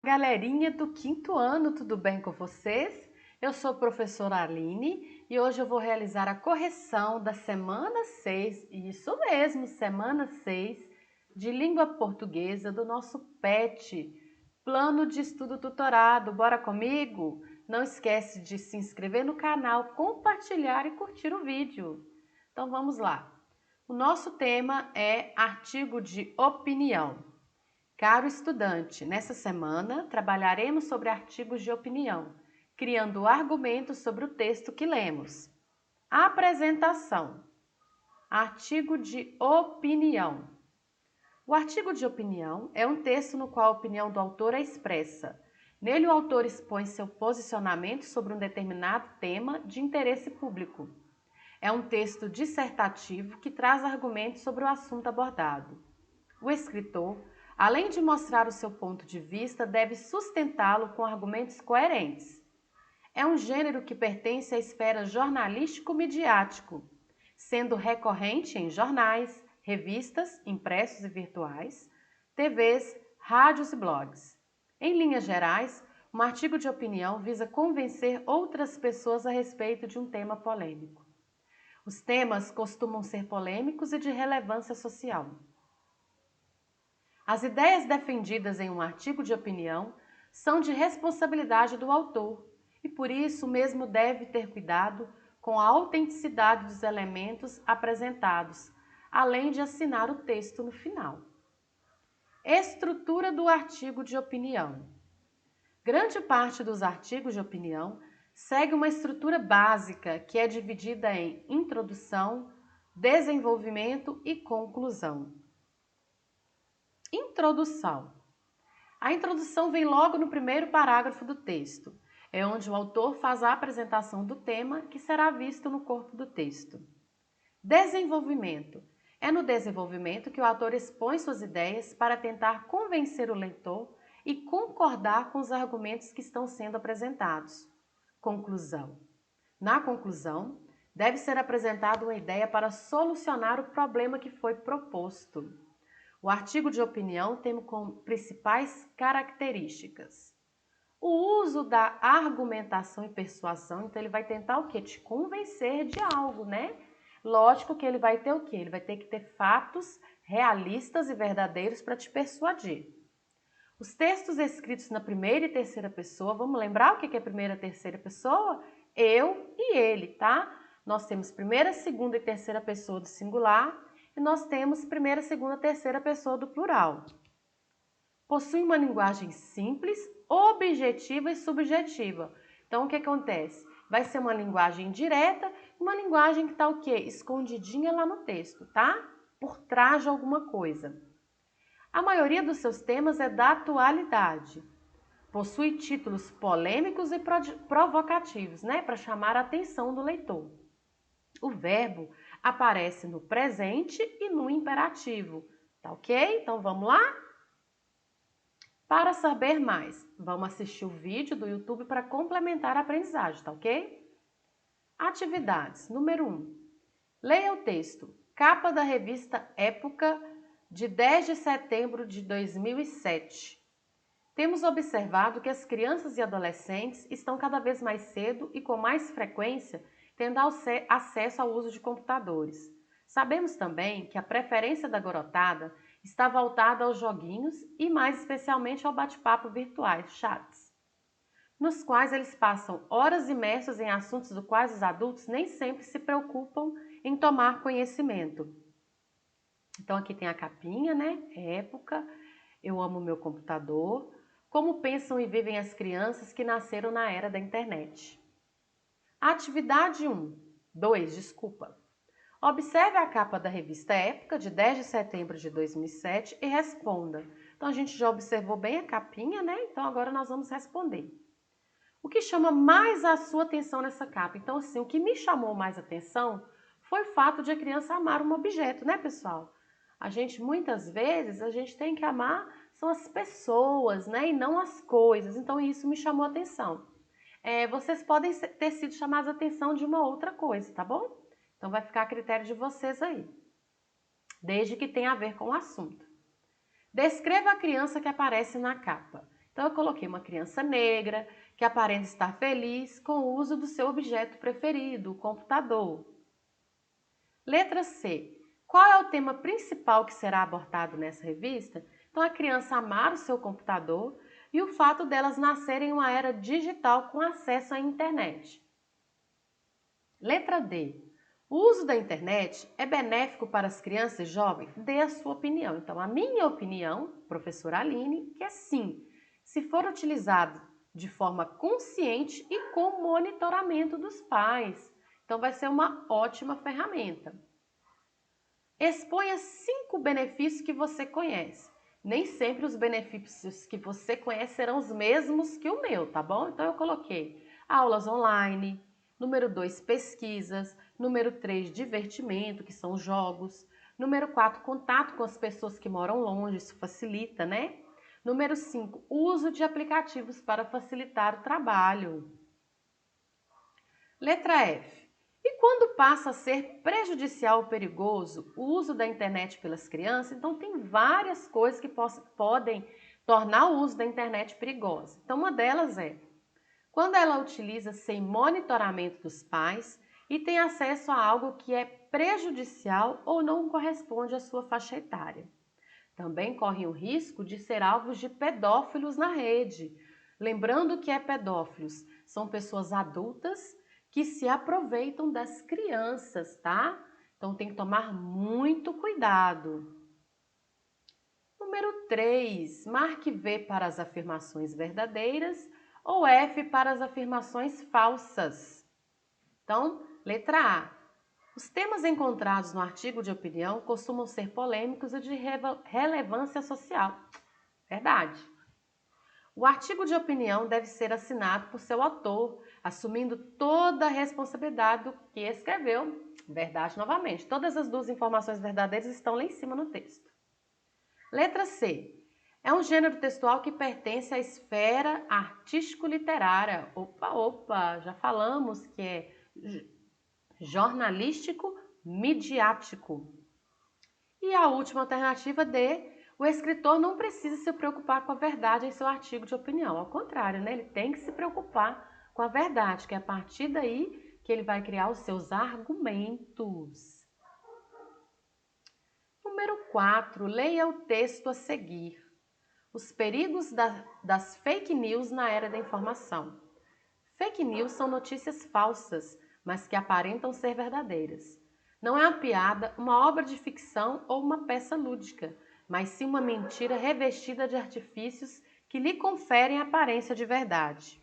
Galerinha do quinto ano, tudo bem com vocês? Eu sou a professora Aline e hoje eu vou realizar a correção da semana 6, isso mesmo, semana 6 de língua portuguesa do nosso PET, Plano de Estudo Tutorado. Bora comigo? Não esquece de se inscrever no canal, compartilhar e curtir o vídeo. Então vamos lá. O nosso tema é artigo de opinião. Caro estudante, nessa semana trabalharemos sobre artigos de opinião, criando argumentos sobre o texto que lemos. Apresentação. Artigo de opinião. O artigo de opinião é um texto no qual a opinião do autor é expressa. Nele, o autor expõe seu posicionamento sobre um determinado tema de interesse público. É um texto dissertativo que traz argumentos sobre o assunto abordado. O escritor, além de mostrar o seu ponto de vista, deve sustentá-lo com argumentos coerentes. É um gênero que pertence à esfera jornalístico-midiático, sendo recorrente em jornais, revistas, impressos e virtuais, TVs, rádios e blogs. Em linhas gerais, um artigo de opinião visa convencer outras pessoas a respeito de um tema polêmico. Os temas costumam ser polêmicos e de relevância social. As ideias defendidas em um artigo de opinião são de responsabilidade do autor e, por isso, o mesmo deve ter cuidado com a autenticidade dos elementos apresentados, além de assinar o texto no final. Estrutura do artigo de opinião. Grande parte dos artigos de opinião segue uma estrutura básica que é dividida em introdução, desenvolvimento e conclusão. Introdução. A introdução vem logo no primeiro parágrafo do texto. É onde o autor faz a apresentação do tema que será visto no corpo do texto. Desenvolvimento. É no desenvolvimento que o autor expõe suas ideias para tentar convencer o leitor e concordar com os argumentos que estão sendo apresentados. Conclusão. Na conclusão, deve ser apresentada uma ideia para solucionar o problema que foi proposto. O artigo de opinião tem como principais características. O uso da argumentação e persuasão, então ele vai tentar o quê? Te convencer de algo, né? Lógico que ele vai ter o quê? Ele vai ter que ter fatos realistas e verdadeiros para te persuadir. Os textos escritos na primeira e terceira pessoa, vamos lembrar o que é primeira e terceira pessoa? Eu e ele, tá? Nós temos primeira, segunda e terceira pessoa do singular e nós temos primeira, segunda, terceira pessoa do plural. Possui uma linguagem simples, objetiva e subjetiva. Então, o que acontece? Vai ser uma linguagem direta, uma linguagem que está o quê? Escondidinha lá no texto, tá? Por trás de alguma coisa. A maioria dos seus temas é da atualidade. Possui títulos polêmicos e provocativos, né? Para chamar a atenção do leitor. O verbo aparece no presente e no imperativo, tá ok? Então vamos lá? Para saber mais, vamos assistir o vídeo do YouTube para complementar a aprendizagem, tá ok? Atividades. Número 1. Leia o texto. Capa da revista Época, de 10 de setembro de 2007. Temos observado que as crianças e adolescentes estão cada vez mais cedo e com mais frequência tendo acesso ao uso de computadores. Sabemos também que a preferência da garotada está voltada aos joguinhos e mais especialmente ao bate-papo virtuais, chats, nos quais eles passam horas imersos em assuntos dos quais os adultos nem sempre se preocupam em tomar conhecimento. Então aqui tem a capinha, né? Época, eu amo meu computador. Como pensam e vivem as crianças que nasceram na era da internet. Atividade 2, desculpa. Observe a capa da revista Época, de 10 de setembro de 2007 e responda. Então, a gente já observou bem a capinha, né? Então, agora nós vamos responder. O que chama mais a sua atenção nessa capa? Então, assim, o que me chamou mais atenção foi o fato de a criança amar um objeto, né, pessoal? Muitas vezes, a gente tem que amar são as pessoas, né, e não as coisas. Então, isso me chamou a atenção. Vocês podem ter sido chamados a atenção de uma outra coisa, tá bom? Então, vai ficar a critério de vocês aí, desde que tenha a ver com o assunto. Descreva a criança que aparece na capa. Então, eu coloquei uma criança negra que aparenta estar feliz com o uso do seu objeto preferido, o computador. Letra C. Qual é o tema principal que será abordado nessa revista? Então, a criança amar o seu computador e o fato delas nascerem em uma era digital com acesso à internet. Letra D. O uso da internet é benéfico para as crianças e jovens? Dê a sua opinião. Então, a minha opinião, professora Aline, que é sim, se for utilizado de forma consciente e com monitoramento dos pais. Então, vai ser uma ótima ferramenta. Exponha 5 benefícios que você conhece. Nem sempre os benefícios que você conhece serão os mesmos que o meu, tá bom? Então, eu coloquei aulas online. Número 2, pesquisas. Número 3, divertimento, que são jogos. Número 4, contato com as pessoas que moram longe, isso facilita, né? Número 5, uso de aplicativos para facilitar o trabalho. Letra F. E quando passa a ser prejudicial ou perigoso o uso da internet pelas crianças, então tem várias coisas que podem tornar o uso da internet perigoso. Então, uma delas é quando ela utiliza sem monitoramento dos pais e tem acesso a algo que é prejudicial ou não corresponde à sua faixa etária. Também correm o risco de ser alvos de pedófilos na rede. Lembrando que pedófilos são pessoas adultas que se aproveitam das crianças, tá? Então tem que tomar muito cuidado. Número 3, marque V para as afirmações verdadeiras ou F para as afirmações falsas. Então, letra A. Os temas encontrados no artigo de opinião costumam ser polêmicos e de relevância social. Verdade. O artigo de opinião deve ser assinado por seu autor, assumindo toda a responsabilidade do que escreveu. Verdade novamente. Todas as duas informações verdadeiras estão lá em cima no texto. Letra C. É um gênero textual que pertence à esfera artístico-literária. Opa, já falamos que é jornalístico midiático. E a última alternativa D, o escritor não precisa se preocupar com a verdade em seu artigo de opinião. Ao contrário, né? Ele tem que se preocupar com a verdade, que é a partir daí que ele vai criar os seus argumentos. Número 4, leia o texto a seguir. Os perigos das fake news na era da informação. Fake news são notícias falsas, mas que aparentam ser verdadeiras. Não é uma piada, uma obra de ficção ou uma peça lúdica, mas sim uma mentira revestida de artifícios que lhe conferem a aparência de verdade.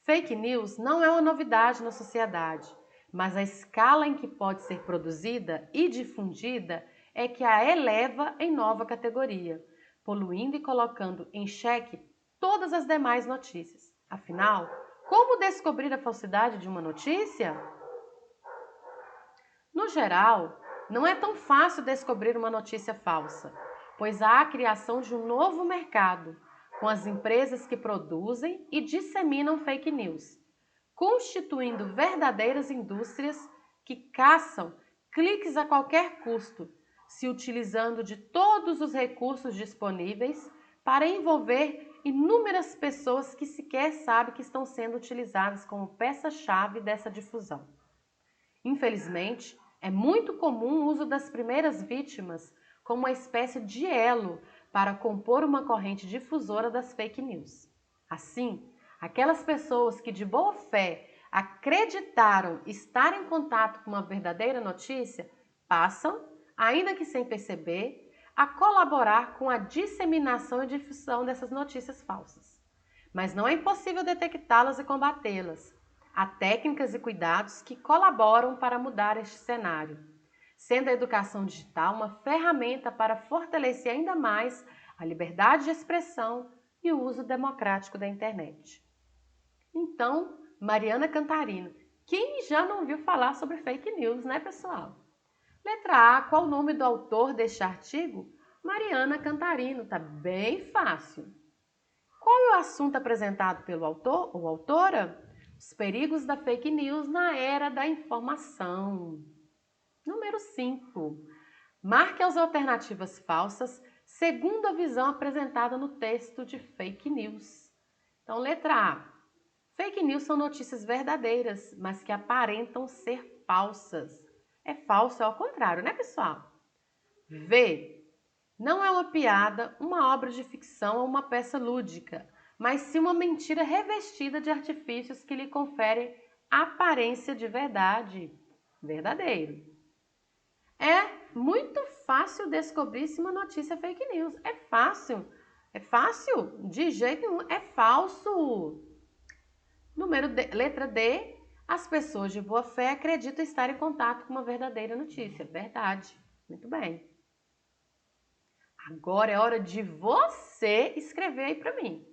Fake news não é uma novidade na sociedade, mas a escala em que pode ser produzida e difundida é que a eleva em nova categoria, poluindo e colocando em xeque todas as demais notícias. Afinal, como descobrir a falsidade de uma notícia? No geral, não é tão fácil descobrir uma notícia falsa, pois há a criação de um novo mercado, com as empresas que produzem e disseminam fake news, constituindo verdadeiras indústrias que caçam cliques a qualquer custo, se utilizando de todos os recursos disponíveis para envolver inúmeras pessoas que sequer sabem que estão sendo utilizadas como peça-chave dessa difusão. Infelizmente, é muito comum o uso das primeiras vítimas como uma espécie de elo para compor uma corrente difusora das fake news. Assim, aquelas pessoas que de boa fé acreditaram estar em contato com uma verdadeira notícia passam, ainda que sem perceber, a colaborar com a disseminação e difusão dessas notícias falsas. Mas não é impossível detectá-las e combatê-las. Há técnicas e cuidados que colaboram para mudar este cenário, sendo a educação digital uma ferramenta para fortalecer ainda mais a liberdade de expressão e o uso democrático da internet. Então, Mariana Cantarino, quem já não ouviu falar sobre fake news, né, pessoal? Letra A, qual o nome do autor deste artigo? Mariana Cantarino, tá bem fácil. Qual é o assunto apresentado pelo autor ou autora? Os perigos da fake news na era da informação. Número 5. Marque as alternativas falsas segundo a visão apresentada no texto de fake news. Então, letra A. Fake news são notícias verdadeiras, mas que aparentam ser falsas. É falso, é ao contrário, né, pessoal? V. Não é uma piada, uma obra de ficção ou uma peça lúdica, mas sim uma mentira revestida de artifícios que lhe conferem aparência de verdade. Verdadeiro. É muito fácil descobrir se uma notícia é fake news. É fácil. É fácil? De jeito nenhum. É falso. Letra D. As pessoas de boa fé acreditam estar em contato com uma verdadeira notícia. Verdade. Muito bem. Agora é hora de você escrever aí para mim.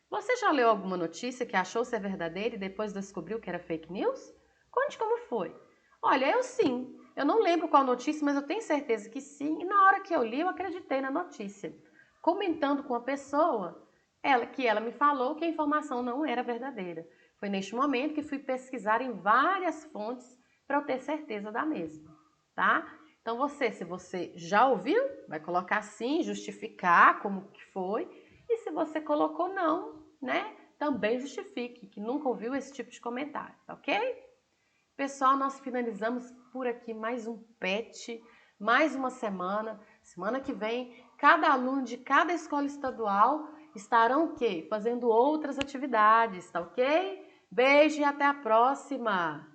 Você já leu alguma notícia que achou ser verdadeira e depois descobriu que era fake news? Conte como foi. Olha, eu sim. Eu não lembro qual notícia, mas eu tenho certeza que sim. E na hora que eu li, eu acreditei na notícia. Comentando com a pessoa, ela me falou que a informação não era verdadeira. Foi neste momento que fui pesquisar em várias fontes para eu ter certeza da mesma, tá? Então se você já ouviu, vai colocar sim, justificar como que foi. E se você colocou não, né? Também justifique que nunca ouviu esse tipo de comentário, tá ok? Pessoal, nós finalizamos por aqui mais um PET, mais uma semana. Semana que vem, cada aluno de cada escola estadual estarão o quê? Fazendo outras atividades, tá ok? Beijo e até a próxima!